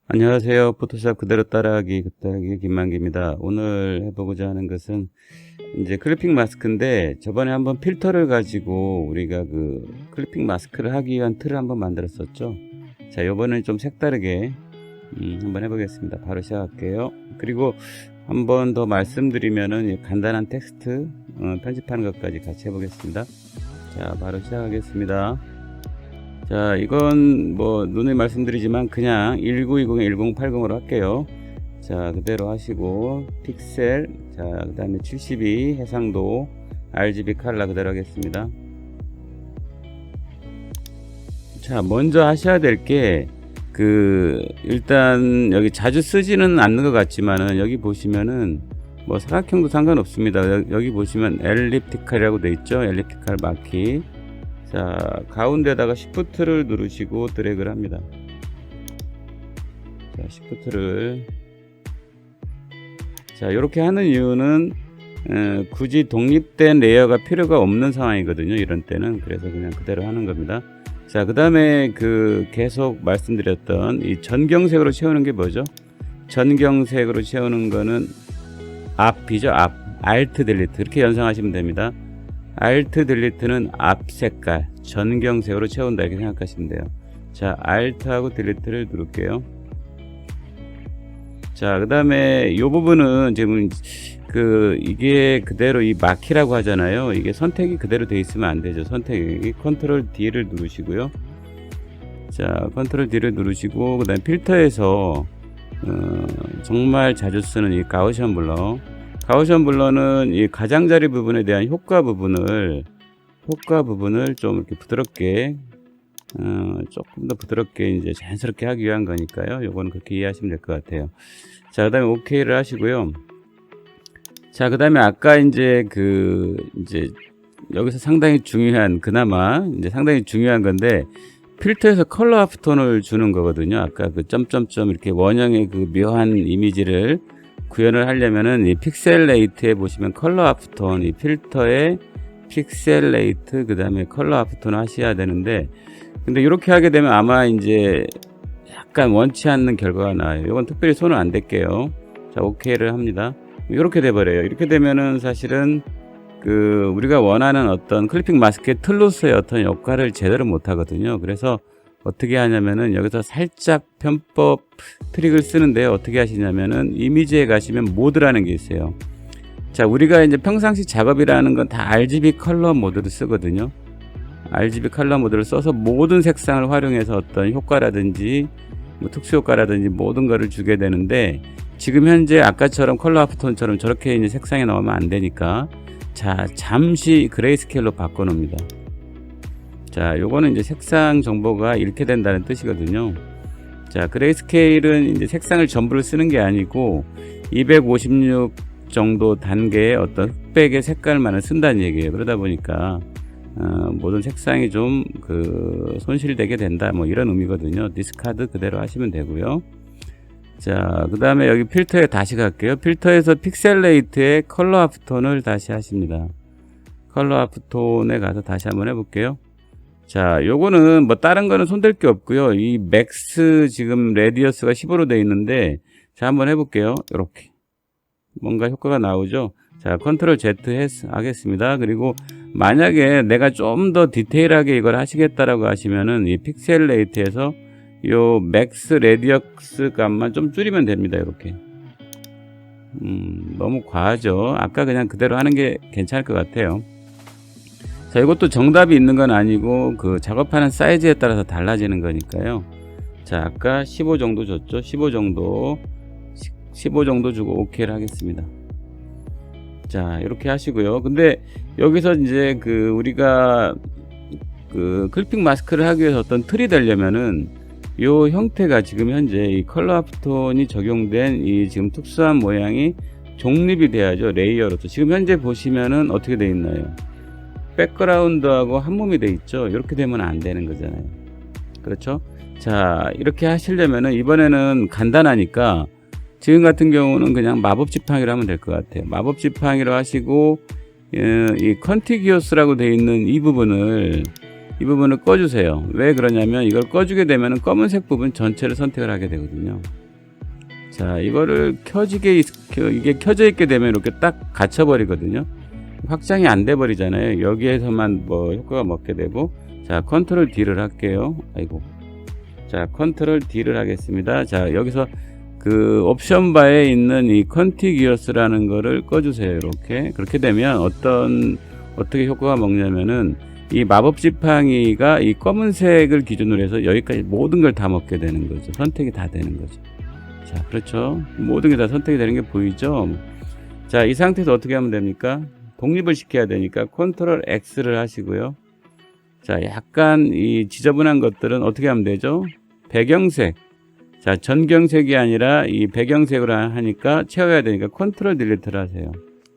안녕하세요. 포토샵 그대로 따라하기 김만기입니다. 오늘 해보고자 하는 것은 이제 클리핑 마스크인데, 저번에 한번 필터를 가지고 우리가 그 클리핑 마스크를 하기 위한 틀을 한번 만들었었죠. 자, 요번엔 좀 색다르게 한번 해보겠습니다. 바로 시작할게요. 그리고 한번 더 말씀드리면은 간단한 텍스트 편집하는 것까지 같이 해보겠습니다. 자, 바로 시작하겠습니다. 자, 이건 뭐 눈에 말씀드리지만 그냥 1920-1080으로 할게요. 자, 그대로 하시고 픽셀, 자, 그 다음에 72 해상도, RGB 컬러 그대로 하겠습니다. 자, 먼저 하셔야 될 게 일단 여기 자주 쓰지는 않는 것 같지만은, 여기 보시면은 뭐 사각형도 상관없습니다. 여기 보시면 엘립티컬이라고 돼 있죠. 엘립티컬 마키. 자, 가운데다가 Shift를 누르시고 드래그를 합니다. 자, Shift를. 자, 이렇게 하는 이유는 굳이 독립된 레이어가 필요가 없는 상황이거든요. 이런 때는. 그래서 그냥 그대로 하는 겁니다. 자, 그 다음에 계속 말씀드렸던 이 전경색으로 채우는 게 뭐죠? 전경색으로 채우는 거는 앞이죠. 앞. Alt 딜리트. 이렇게 연상하시면 됩니다. Alt 딜리트는 앞 색깔, 전경색으로 채운다, 이렇게 생각하시면 돼요. 자, Alt하고 딜리트를 누를게요. 자, 그 다음에 이 부분은 지금 이게 그대로 이 마키라고 하잖아요. 이게 선택이 그대로 돼 있으면 안 되죠. 선택이 컨트롤 D를 누르시고요. 자, 컨트롤 D를 누르시고, 그 다음에 필터에서 정말 자주 쓰는 이 가우시안 블러는 이 가장자리 부분에 대한 효과 부분을 좀 이렇게 부드럽게, 조금 더 부드럽게 이제 자연스럽게 하기 위한 거니까요. 요거는 그렇게 이해하시면 될 것 같아요. 자, 그 다음에 OK를 하시고요. 자, 그 다음에 아까 이제 여기서 상당히 중요한, 그나마 이제 상당히 중요한 건데, 필터에서 컬러 하프톤을 주는 거거든요. 아까 점점점 이렇게 원형의 묘한 이미지를 구현을 하려면은 이 픽셀레이트에 보시면 컬러 하프톤, 이 필터에 픽셀레이트, 그 다음에 컬러 하프톤 하셔야 되는데, 근데 이렇게 하게 되면 아마 이제 약간 원치 않는 결과가 나와요. 이건 특별히 손을 안 댈게요. 자, OK를 합니다. 이렇게 돼버려요. 이렇게 되면은 사실은 우리가 원하는 어떤 클리핑 마스크의 틀로서의 어떤 역할을 제대로 못 하거든요. 그래서 어떻게 하냐면은 여기서 살짝 편법 트릭을 쓰는데, 어떻게 하시냐면은 이미지에 가시면 모드라는 게 있어요. 자, 우리가 이제 평상시 작업이라는 건 다 RGB 컬러 모드를 쓰거든요. RGB 컬러 모드를 써서 모든 색상을 활용해서 어떤 효과라든지 뭐 특수 효과라든지 모든 거를 주게 되는데, 지금 현재 아까처럼 컬러 하프톤처럼 저렇게 이제 색상이 나오면 안 되니까, 자, 잠시 그레이스케일로 바꿔 놓습니다. 자, 요거는 이제 색상 정보가 이렇게 된다는 뜻이거든요. 자, 그레이스케일은 이제 색상을 전부를 쓰는 게 아니고 256 정도 단계의 어떤 흑백의 색깔만을 쓴다는 얘기예요. 그러다 보니까 모든 색상이 좀 손실되게 된다, 뭐 이런 의미거든요. 디스카드 그대로 하시면 되고요. 자, 그 다음에 여기 필터에 다시 갈게요. 필터에서 픽셀레이트의 컬러 하프톤을 다시 하십니다. 컬러 하프톤에 가서 다시 한번 해볼게요. 자, 요거는 뭐 다른 거는 손댈 게 없고요. 이 맥스 지금 레디어스가 15로 되어 있는데, 자, 한번 해볼게요. 이렇게 뭔가 효과가 나오죠. 자, 컨트롤 Z 하겠습니다. 그리고 만약에 내가 좀 더 디테일하게 이걸 하시겠다라고 하시면은 이 픽셀 레이트에서 요 맥스 레디어스 값만 좀 줄이면 됩니다. 이렇게. 너무 과하죠. 아까 그냥 그대로 하는 게 괜찮을 것 같아요. 자, 이것도 정답이 있는 건 아니고 작업하는 사이즈에 따라서 달라지는 거니까요. 자, 아까 15 정도 줬죠. 15 정도 주고 OK를 하겠습니다. 자, 이렇게 하시고요. 근데 여기서 이제 우리가 클리핑 마스크를 하기 위해서 어떤 틀이 되려면은 요 형태가 지금 현재 이 컬러 하프톤이 적용된 이 지금 특수한 모양이 독립이 돼야죠. 레이어로서. 지금 현재 보시면은 어떻게 돼 있나요? 백그라운드하고 한 몸이 돼 있죠. 이렇게 되면 안 되는 거잖아요. 그렇죠? 자, 이렇게 하시려면은 이번에는 간단하니까 지금 같은 경우는 그냥 마법 지팡이로 하면 될 것 같아요. 마법 지팡이로 하시고 이 컨티기어스라고 되어 있는 이 부분을 이 부분을 꺼주세요. 왜 그러냐면 이걸 꺼주게 되면 검은색 부분 전체를 선택을 하게 되거든요. 자, 이거를 이게 켜져 있게 되면 이렇게 딱 갇혀 버리거든요. 확장이 안 돼 버리잖아요. 여기에서만 뭐 효과가 먹게 되고. 자, 컨트롤 D를 할게요. 아이고. 자, 컨트롤 D를 하겠습니다. 자, 여기서 그 옵션 바에 있는 이 컨티기어스라는 거를 꺼주세요. 이렇게. 그렇게 되면 어떻게 효과가 먹냐면은 이 마법 지팡이가 이 검은색을 기준으로 해서 여기까지 모든 걸 다 먹게 되는 거죠. 선택이 다 되는 거죠. 자, 그렇죠. 모든 게 다 선택이 되는 게 보이죠. 자, 이 상태에서 어떻게 하면 됩니까? 독립을 시켜야 되니까 컨트롤 X를 하시고요. 자, 약간 이 지저분한 것들은 어떻게 하면 되죠? 배경색. 자, 전경색이 아니라 이 배경색으로 하니까 채워야 되니까 컨트롤 딜리트를 하세요.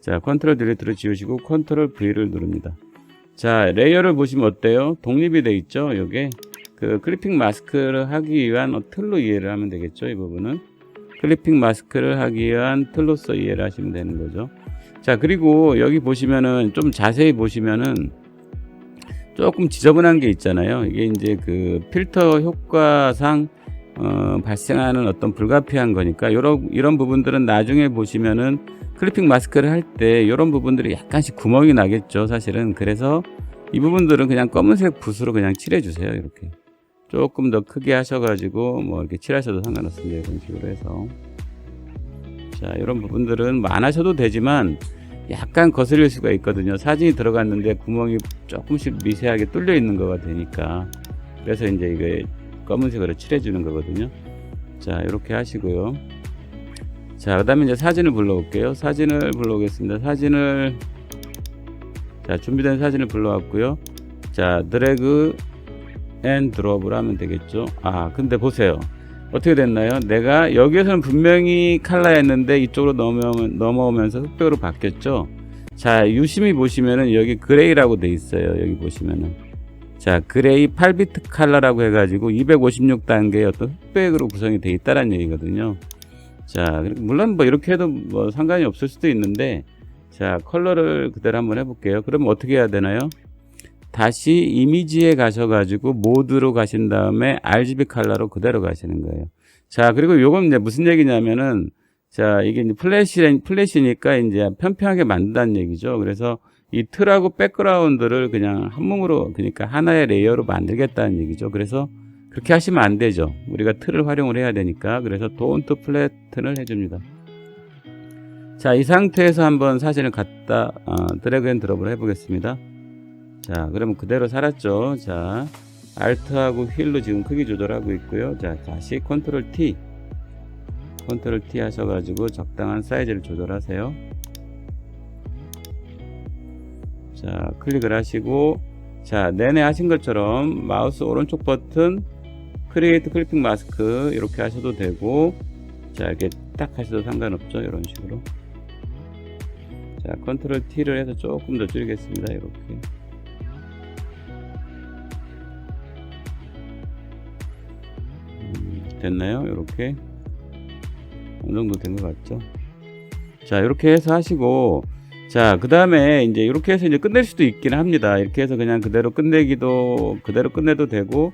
자, 컨트롤 딜리트를 지우시고 컨트롤 V를 누릅니다. 자, 레이어를 보시면 어때요? 독립이 돼 있죠? 요게 그 클리핑 마스크를 하기 위한 틀로 이해를 하면 되겠죠? 이 부분은 클리핑 마스크를 하기 위한 틀로서 이해를 하시면 되는 거죠. 자, 그리고 여기 보시면은 좀 자세히 보시면은 조금 지저분한 게 있잖아요. 이게 이제 그 필터 효과상 발생하는 어떤 불가피한 거니까 이런 부분들은 나중에 보시면은 클리핑 마스크를 할 때 이런 부분들이 약간씩 구멍이 나겠죠, 사실은. 그래서 이 부분들은 그냥 검은색 붓으로 그냥 칠해 주세요. 이렇게 조금 더 크게 하셔가지고 뭐 이렇게 칠하셔도 상관없습니다. 이런 식으로 해서. 자, 이런 부분들은 뭐 안 하셔도 되지만 약간 거슬릴 수가 있거든요. 사진이 들어갔는데 구멍이 조금씩 미세하게 뚫려 있는 거가 되니까. 그래서 이제 이게 검은색으로 칠해 주는 거거든요. 자, 이렇게 하시고요. 자, 그 다음에 이제 사진을 불러올게요. 사진을 불러오겠습니다. 자, 준비된 사진을 불러왔고요. 자, 드래그 앤 드롭을 하면 되겠죠. 아, 근데 보세요. 어떻게 됐나요? 내가 여기에서는 분명히 칼라였는데 이쪽으로 넘어오면서 흑백으로 바뀌었죠. 자, 유심히 보시면은 여기 그레이라고 돼 있어요. 여기 보시면은. 자, 그레이 8비트 칼라라고 해가지고 256단계의 어떤 흑백으로 구성이 돼 있다는 얘기거든요. 자, 물론 뭐 이렇게 해도 뭐 상관이 없을 수도 있는데, 자, 컬러를 그대로 한번 해볼게요. 그러면 어떻게 해야 되나요? 다시 이미지에 가셔가지고 모드로 가신 다음에 RGB 컬러로 그대로 가시는 거예요. 자, 그리고 요건 이제 무슨 얘기냐면은, 자, 이게 이제 플래시니까 이제 편평하게 만든다는 얘기죠. 그래서 이 틀하고 백그라운드를 그냥 한 몸으로, 그러니까 하나의 레이어로 만들겠다는 얘기죠. 그래서 그렇게 하시면 안 되죠. 우리가 틀을 활용을 해야 되니까. 그래서 Don't Flatten을 해줍니다. 자, 이 상태에서 한번 사진을 갖다 드래그 앤 드롭을 해보겠습니다. 자, 그러면 그대로 살았죠. 자, Alt하고 휠로 지금 크기 조절하고 있고요. 자, 다시 컨트롤 T 하셔가지고 적당한 사이즈를 조절하세요. 자, 클릭을 하시고, 자, 내내 하신 것처럼 마우스 오른쪽 버튼 크리에이트 클리핑 마스크 이렇게 하셔도 되고, 자, 이렇게 딱 하셔도 상관없죠. 이런 식으로. 자, 컨트롤 T를 해서 조금 더 줄이겠습니다. 이렇게. 됐나요? 이렇게 어느 정도 된 것 같죠? 자, 이렇게 해서 하시고, 자, 그 다음에 이제 이렇게 해서 이제 끝낼 수도 있긴 합니다. 이렇게 해서 그냥 그대로 끝내도 되고,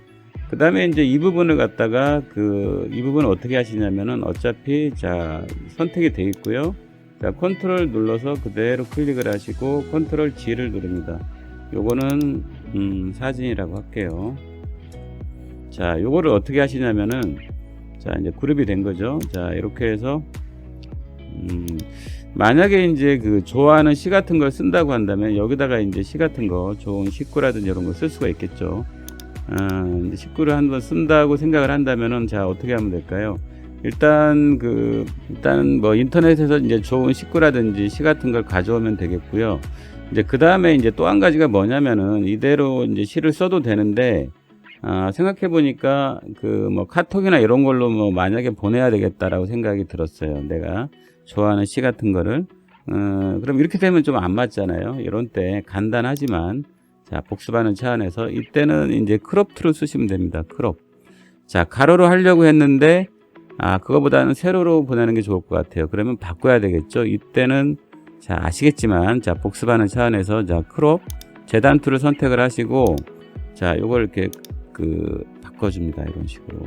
그 다음에 이제 이 부분을 갖다가 이 부분을 어떻게 하시냐면은 어차피 자, 선택이 되어 있고요. 자, 컨트롤 눌러서 그대로 클릭을 하시고 컨트롤 G를 누릅니다. 요거는 사진이라고 할게요. 자, 요거를 어떻게 하시냐면은, 자, 이제 그룹이 된 거죠. 자, 이렇게 해서 만약에 이제 좋아하는 시 같은 걸 쓴다고 한다면 여기다가 이제 시 같은 거, 좋은 식구라든지 이런 거 쓸 수가 있겠죠. 이제 식구를 한번 쓴다고 생각을 한다면은, 자, 어떻게 하면 될까요? 일단 뭐 인터넷에서 이제 좋은 식구라든지 시 같은 걸 가져오면 되겠고요. 이제 그 다음에 이제 또 한 가지가 뭐냐면은, 이대로 이제 시를 써도 되는데, 생각해 보니까 뭐 카톡이나 이런 걸로 뭐 만약에 보내야 되겠다라고 생각이 들었어요. 내가 좋아하는 시 같은 거를. 그럼 이렇게 되면 좀 안 맞잖아요. 이런 때 간단하지만, 자, 복습하는 차원에서 이때는 이제 크롭 툴을 쓰시면 됩니다. 크롭. 자, 가로로 하려고 했는데, 그거보다는 세로로 보내는 게 좋을 것 같아요. 그러면 바꿔야 되겠죠. 이때는, 자, 아시겠지만, 자, 복습하는 차원에서, 자, 크롭 재단 툴을 선택을 하시고, 자, 요걸 이렇게 바꿔줍니다. 이런 식으로.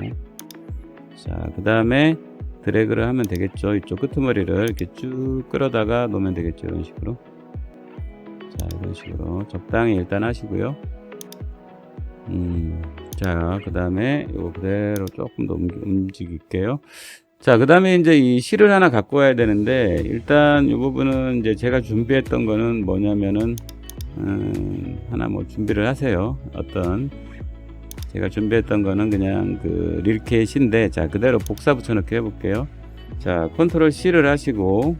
자, 그 다음에 드래그를 하면 되겠죠. 이쪽 끄트머리를 이렇게 쭉 끌어다가 놓으면 되겠죠. 이런 식으로. 자, 이런 식으로 적당히 일단 하시고요. 자, 그 다음에 요거 그대로 조금 더 움직일게요. 자, 그 다음에 이제 이 실을 하나 갖고 와야 되는데, 일단 이 부분은 이제 제가 준비했던 거는 뭐냐면은, 하나 뭐 준비를 하세요. 제가 준비했던 거는 그냥 릴캣인데, 자, 그대로 복사 붙여넣기 해볼게요. 자, 컨트롤 C를 하시고,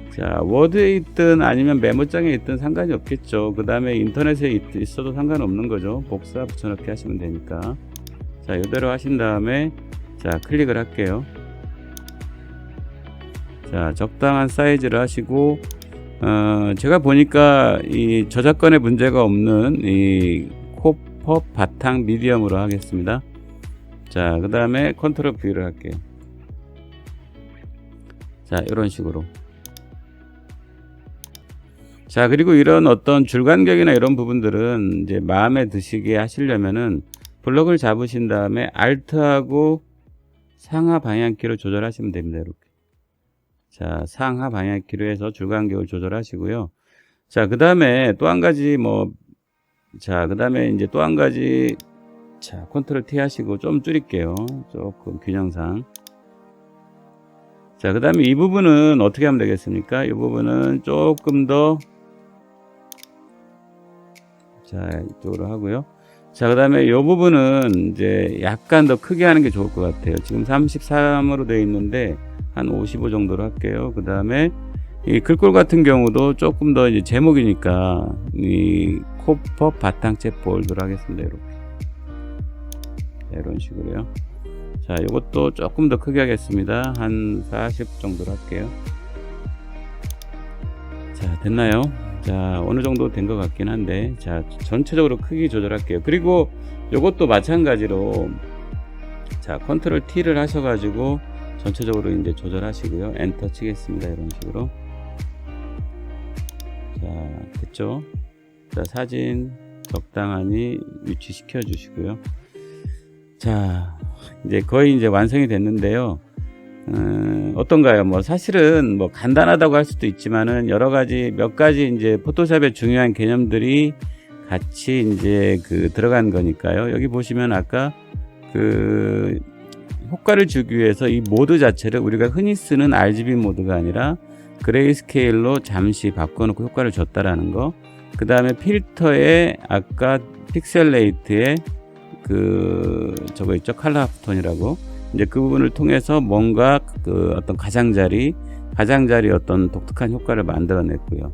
자, 워드에 있든 아니면 메모장에 있든 상관이 없겠죠. 그 다음에 인터넷에 있어도 상관없는 거죠. 복사 붙여넣기 하시면 되니까. 자, 이대로 하신 다음에, 자, 클릭을 할게요. 자, 적당한 사이즈를 하시고, 제가 보니까 이 저작권에 문제가 없는 이 코퍼 바탕 미디엄으로 하겠습니다. 자, 그 다음에 컨트롤 V를 할게요. 자, 이런 식으로. 자, 그리고 이런 어떤 줄간격이나 이런 부분들은 이제 마음에 드시게 하시려면은 블럭을 잡으신 다음에 Alt하고 상하 방향키로 조절하시면 됩니다. 이렇게. 자, 상하 방향키로 해서 줄간격을 조절하시고요. 자, 그 다음에 또 한 가지 자, 그 다음에 이제 또 한 가지, 자, 컨트롤 T 하시고 좀 줄일게요. 조금 균형상. 자, 그 다음에 이 부분은 어떻게 하면 되겠습니까? 이 부분은 조금 더, 자, 이쪽으로 하고요. 자, 그 다음에 이 부분은 이제 약간 더 크게 하는 게 좋을 것 같아요. 지금 33으로 되어 있는데 한 55 정도로 할게요. 그 다음에 이 글꼴 같은 경우도 조금 더 이제 제목이니까 이 코퍼 바탕체 볼드로 하겠습니다. 이렇게. 이런 식으로요. 자, 이것도 조금 더 크게 하겠습니다. 한 40 정도로 할게요. 자, 됐나요? 자, 어느 정도 된 것 같긴 한데, 자, 전체적으로 크기 조절할게요. 그리고 이것도 마찬가지로, 자, 컨트롤 T를 하셔가지고 전체적으로 이제 조절하시고요. 엔터 치겠습니다. 이런 식으로. 자, 됐죠? 자, 사진 적당히 위치시켜 주시고요. 자, 이제 거의 이제 완성이 됐는데요. 어떤가요? 뭐 사실은 뭐 간단하다고 할 수도 있지만은 여러 가지 몇 가지 이제 포토샵의 중요한 개념들이 같이 이제 들어간 거니까요. 여기 보시면 아까 효과를 주기 위해서 이 모드 자체를 우리가 흔히 쓰는 RGB 모드가 아니라 그레이스케일로 잠시 바꿔놓고 효과를 줬다라는 거. 그 다음에 필터에 아까 픽셀레이트에 저거 있죠? 컬러 하프톤이라고. 이제 그 부분을 통해서 뭔가 어떤 가장자리 어떤 독특한 효과를 만들어냈고요.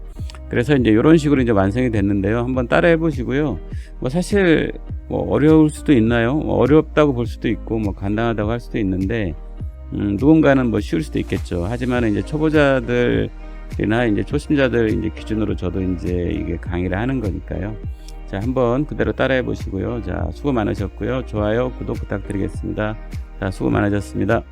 그래서 이제 이런 식으로 이제 완성이 됐는데요. 한번 따라해 보시고요. 뭐 사실 뭐 어려울 수도 있나요? 뭐 어렵다고 볼 수도 있고 뭐 간단하다고 할 수도 있는데 누군가는 뭐 쉬울 수도 있겠죠. 하지만 이제 초보자들이나 이제 초심자들 이제 기준으로 저도 이제 이게 강의를 하는 거니까요. 자, 한번 그대로 따라해 보시고요. 자, 수고 많으셨고요. 좋아요, 구독 부탁드리겠습니다. 자, 수고 많으셨습니다.